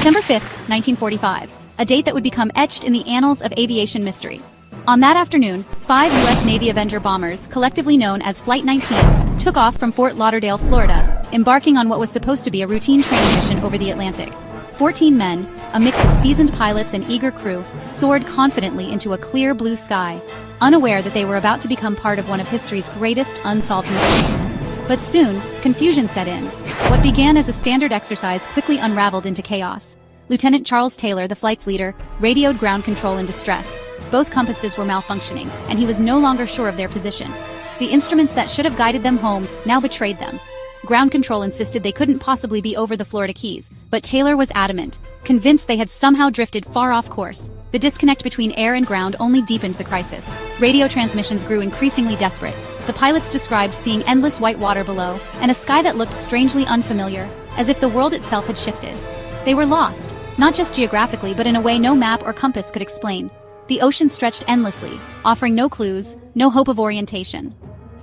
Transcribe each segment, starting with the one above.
December 5, 1945, a date that would become etched in the annals of aviation mystery. On that afternoon, 5 U.S. Navy Avenger bombers, collectively known as Flight 19, took off from Fort Lauderdale, Florida, embarking on what was supposed to be a routine training mission over the Atlantic. 14 men, a mix of seasoned pilots and eager crew, soared confidently into a clear blue sky, unaware that they were about to become part of one of history's greatest unsolved mysteries. But soon, confusion set in. What began as a standard exercise quickly unraveled into chaos. Lieutenant Charles Taylor, the flight's leader, radioed ground control in distress. Both compasses were malfunctioning, and he was no longer sure of their position. The instruments that should have guided them home now betrayed them. Ground control insisted they couldn't possibly be over the Florida Keys, but Taylor was adamant, convinced they had somehow drifted far off course. The disconnect between air and ground only deepened the crisis. Radio transmissions grew increasingly desperate. The pilots described seeing endless white water below, and a sky that looked strangely unfamiliar, as if the world itself had shifted. They were lost, not just geographically but in a way no map or compass could explain. The ocean stretched endlessly, offering no clues, no hope of orientation.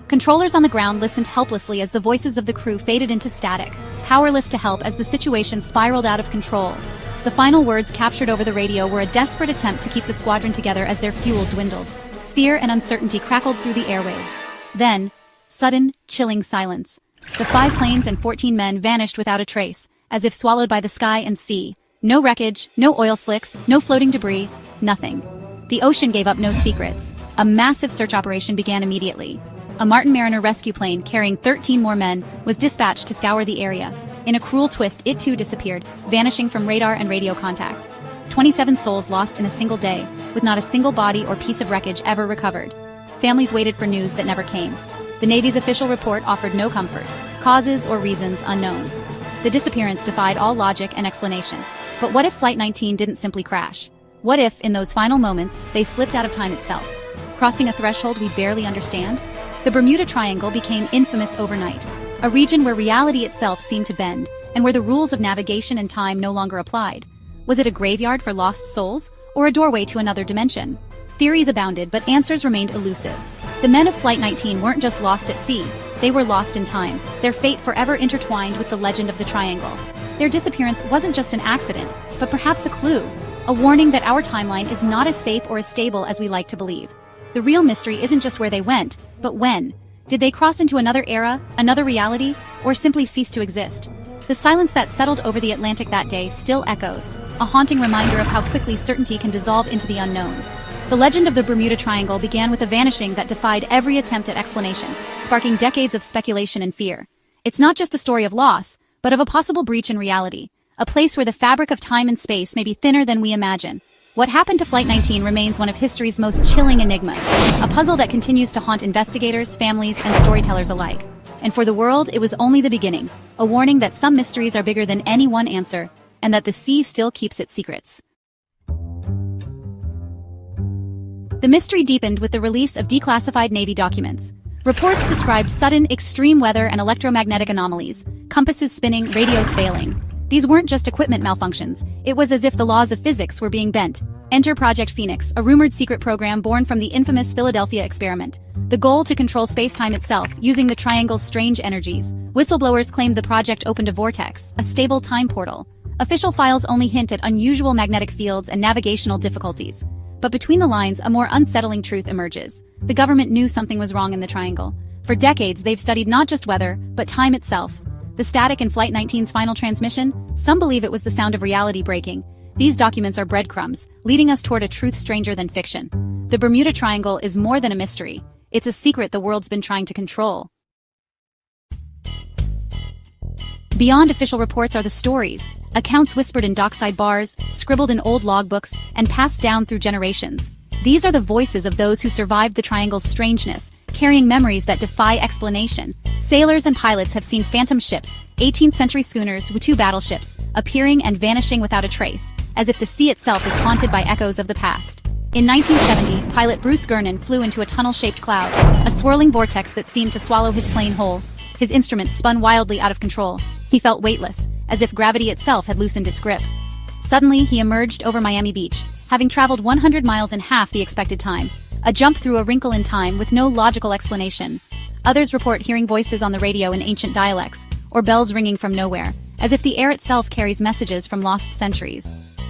Controllers on the ground listened helplessly as the voices of the crew faded into static, powerless to help as the situation spiraled out of control. The final words captured over the radio were a desperate attempt to keep the squadron together as their fuel dwindled. Fear and uncertainty crackled through the airwaves. Then, sudden, chilling silence. The 5 planes and 14 men vanished without a trace, as if swallowed by the sky and sea. No wreckage, no oil slicks, no floating debris, nothing. The ocean gave up no secrets. A massive search operation began immediately. A Martin Mariner rescue plane carrying 13 more men was dispatched to scour the area. In a cruel twist, it too disappeared, vanishing from radar and radio contact. 27 souls lost in a single day, with not a single body or piece of wreckage ever recovered. Families waited for news that never came. The Navy's official report offered no comfort, causes or reasons unknown. The disappearance defied all logic and explanation. But what if Flight 19 didn't simply crash? What if, in those final moments, they slipped out of time itself, crossing a threshold we barely understand? The Bermuda Triangle became infamous overnight, a region where reality itself seemed to bend, and where the rules of navigation and time no longer applied. Was it a graveyard for lost souls, or a doorway to another dimension? Theories abounded, but answers remained elusive. The men of Flight 19 weren't just lost at sea, they were lost in time, their fate forever intertwined with the legend of the Triangle. Their disappearance wasn't just an accident, but perhaps a clue, a warning that our timeline is not as safe or as stable as we like to believe. The real mystery isn't just where they went, but when. Did they cross into another era, another reality, or simply cease to exist? The silence that settled over the Atlantic that day still echoes, a haunting reminder of how quickly certainty can dissolve into the unknown. The legend of the Bermuda Triangle began with a vanishing that defied every attempt at explanation, sparking decades of speculation and fear. It's not just a story of loss, but of a possible breach in reality, a place where the fabric of time and space may be thinner than we imagine. What happened to Flight 19 remains one of history's most chilling enigmas, a puzzle that continues to haunt investigators, families, and storytellers alike. And for the world, it was only the beginning, a warning that some mysteries are bigger than any one answer, and that the sea still keeps its secrets. The mystery deepened with the release of declassified Navy documents. Reports described sudden, extreme weather and electromagnetic anomalies, compasses spinning, radios failing. These weren't just equipment malfunctions, it was as if the laws of physics were being bent. Enter Project Phoenix, a rumored secret program born from the infamous Philadelphia experiment. The goal to control space-time itself, using the triangle's strange energies. Whistleblowers claimed the project opened a vortex, a stable time portal. Official files only hint at unusual magnetic fields and navigational difficulties. But between the lines, a more unsettling truth emerges. The government knew something was wrong in the triangle. For decades, they've studied not just weather, but time itself. The static in Flight 19's final transmission, some believe it was the sound of reality breaking. These documents are breadcrumbs, leading us toward a truth stranger than fiction. The Bermuda Triangle is more than a mystery. It's a secret the world's been trying to control. Beyond official reports are the stories, accounts whispered in dockside bars, scribbled in old logbooks, and passed down through generations. These are the voices of those who survived the triangle's strangeness, carrying memories that defy explanation. Sailors and pilots have seen phantom ships, 18th century schooners with 2 battleships, appearing and vanishing without a trace, as if the sea itself is haunted by echoes of the past. In 1970, pilot Bruce Gernon flew into a tunnel-shaped cloud, a swirling vortex that seemed to swallow his plane whole. His instruments spun wildly out of control. He felt weightless, as if gravity itself had loosened its grip. Suddenly, he emerged over Miami Beach, having traveled 100 miles in half the expected time, a jump through a wrinkle in time with no logical explanation. Others report hearing voices on the radio in ancient dialects, or bells ringing from nowhere, as if the air itself carries messages from lost centuries.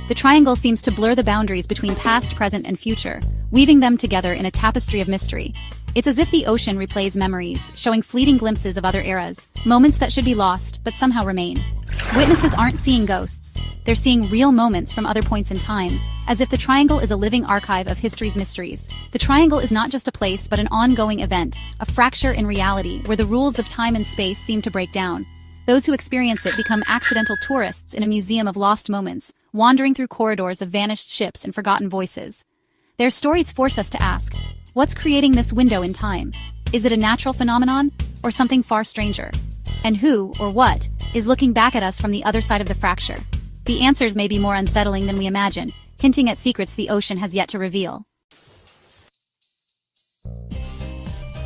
The triangle seems to blur the boundaries between past, present, and future, weaving them together in a tapestry of mystery. It's as if the ocean replays memories, showing fleeting glimpses of other eras, moments that should be lost but somehow remain. Witnesses aren't seeing ghosts. They're seeing real moments from other points in time, as if the triangle is a living archive of history's mysteries. The triangle is not just a place but an ongoing event, a fracture in reality where the rules of time and space seem to break down. Those who experience it become accidental tourists in a museum of lost moments, wandering through corridors of vanished ships and forgotten voices. Their stories force us to ask, what's creating this window in time? Is it a natural phenomenon, or something far stranger? And who, or what, is looking back at us from the other side of the fracture? The answers may be more unsettling than we imagine, hinting at secrets the ocean has yet to reveal.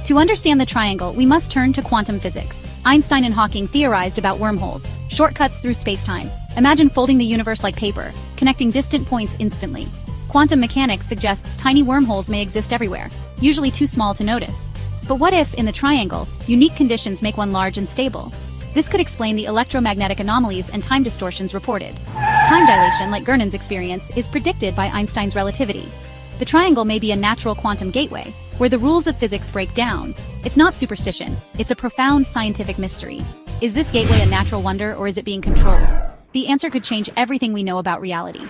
To understand the triangle, we must turn to quantum physics. Einstein and Hawking theorized about wormholes, shortcuts through space-time. Imagine folding the universe like paper, connecting distant points instantly. Quantum mechanics suggests tiny wormholes may exist everywhere, usually too small to notice. But what if, in the triangle, unique conditions make one large and stable? This could explain the electromagnetic anomalies and time distortions reported. Time dilation, like Gernon's experience, is predicted by Einstein's relativity. The triangle may be a natural quantum gateway, where the rules of physics break down. It's not superstition, it's a profound scientific mystery. Is this gateway a natural wonder, or is it being controlled? The answer could change everything we know about reality.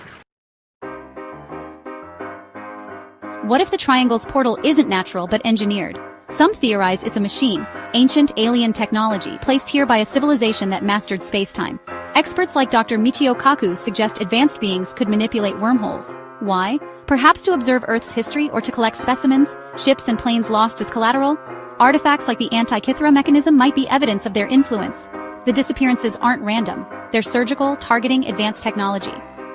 What if the triangle's portal isn't natural but engineered? Some theorize it's a machine, ancient alien technology placed here by a civilization that mastered space-time. Experts like Dr. Michio Kaku suggest advanced beings could manipulate wormholes. Why? Perhaps to observe Earth's history or to collect specimens, ships and planes lost as collateral? Artifacts like the Antikythera mechanism might be evidence of their influence. The disappearances aren't random. They're surgical, targeting advanced technology.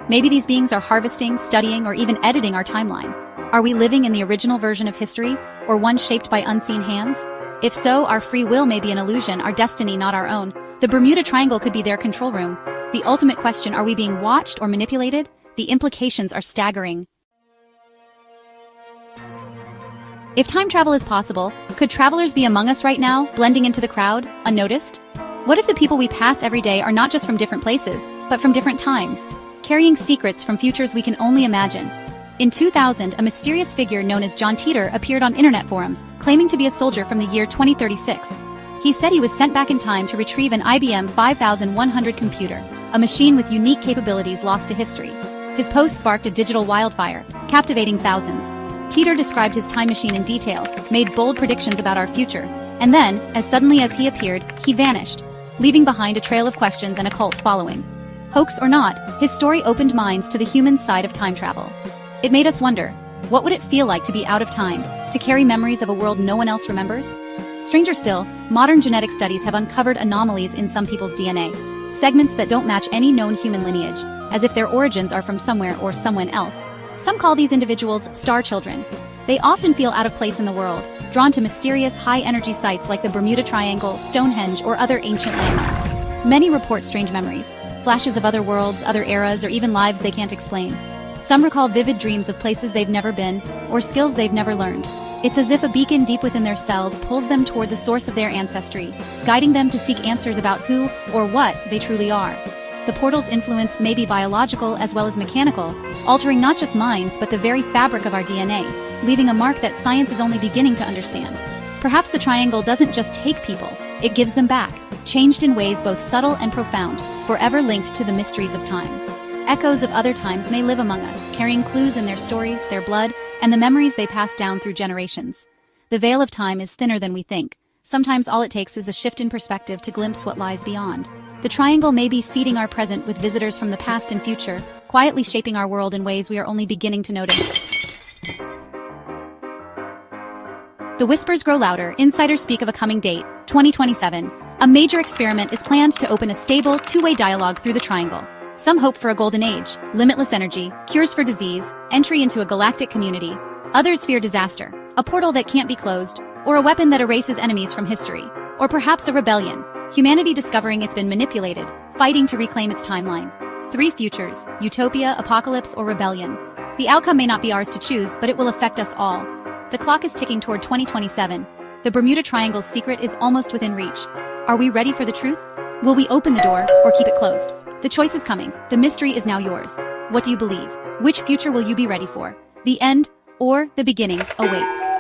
Maybe these beings are harvesting, studying, or even editing our timeline. Are we living in the original version of history, or one shaped by unseen hands? If so, our free will may be an illusion, our destiny not our own. The Bermuda Triangle could be their control room. The ultimate question, are we being watched or manipulated? The implications are staggering. If time travel is possible, could travelers be among us right now, blending into the crowd, unnoticed? What if the people we pass every day are not just from different places, but from different times, carrying secrets from futures we can only imagine? In 2000, a mysterious figure known as John Titor appeared on internet forums, claiming to be a soldier from the year 2036. He said he was sent back in time to retrieve an IBM 5100 computer, a machine with unique capabilities lost to history. His post sparked a digital wildfire, captivating thousands. Titor described his time machine in detail, made bold predictions about our future, and then, as suddenly as he appeared, he vanished, leaving behind a trail of questions and a cult following. Hoax or not, his story opened minds to the human side of time travel. It made us wonder, what would it feel like to be out of time, to carry memories of a world no one else remembers? Stranger still, modern genetic studies have uncovered anomalies in some people's DNA, segments that don't match any known human lineage, as if their origins are from somewhere or someone else. Some call these individuals star children. They often feel out of place in the world, drawn to mysterious, high-energy sites like the Bermuda Triangle, Stonehenge, or other ancient landmarks. Many report strange memories, flashes of other worlds, other eras, or even lives they can't explain. Some recall vivid dreams of places they've never been, or skills they've never learned. It's as if a beacon deep within their cells pulls them toward the source of their ancestry, guiding them to seek answers about who, or what, they truly are. The portal's influence may be biological as well as mechanical, altering not just minds but the very fabric of our DNA, leaving a mark that science is only beginning to understand. Perhaps the triangle doesn't just take people, it gives them back, changed in ways both subtle and profound, forever linked to the mysteries of time. Echoes of other times may live among us, carrying clues in their stories, their blood, and the memories they pass down through generations. The veil of time is thinner than we think. Sometimes all it takes is a shift in perspective to glimpse what lies beyond. The triangle may be seeding our present with visitors from the past and future, quietly shaping our world in ways we are only beginning to notice. The whispers grow louder. Insiders speak of a coming date, 2027. A major experiment is planned to open a stable, two-way dialogue through the triangle. Some hope for a golden age, limitless energy, cures for disease, entry into a galactic community. Others fear disaster, a portal that can't be closed, or a weapon that erases enemies from history. Or perhaps a rebellion, humanity discovering it's been manipulated, fighting to reclaim its timeline. 3 futures, utopia, apocalypse, or rebellion. The outcome may not be ours to choose, but it will affect us all. The clock is ticking toward 2027. The Bermuda Triangle's secret is almost within reach. Are we ready for the truth? Will we open the door or keep it closed? The choice is coming. The mystery is now yours. What do you believe? Which future will you be ready for? The end or the beginning awaits.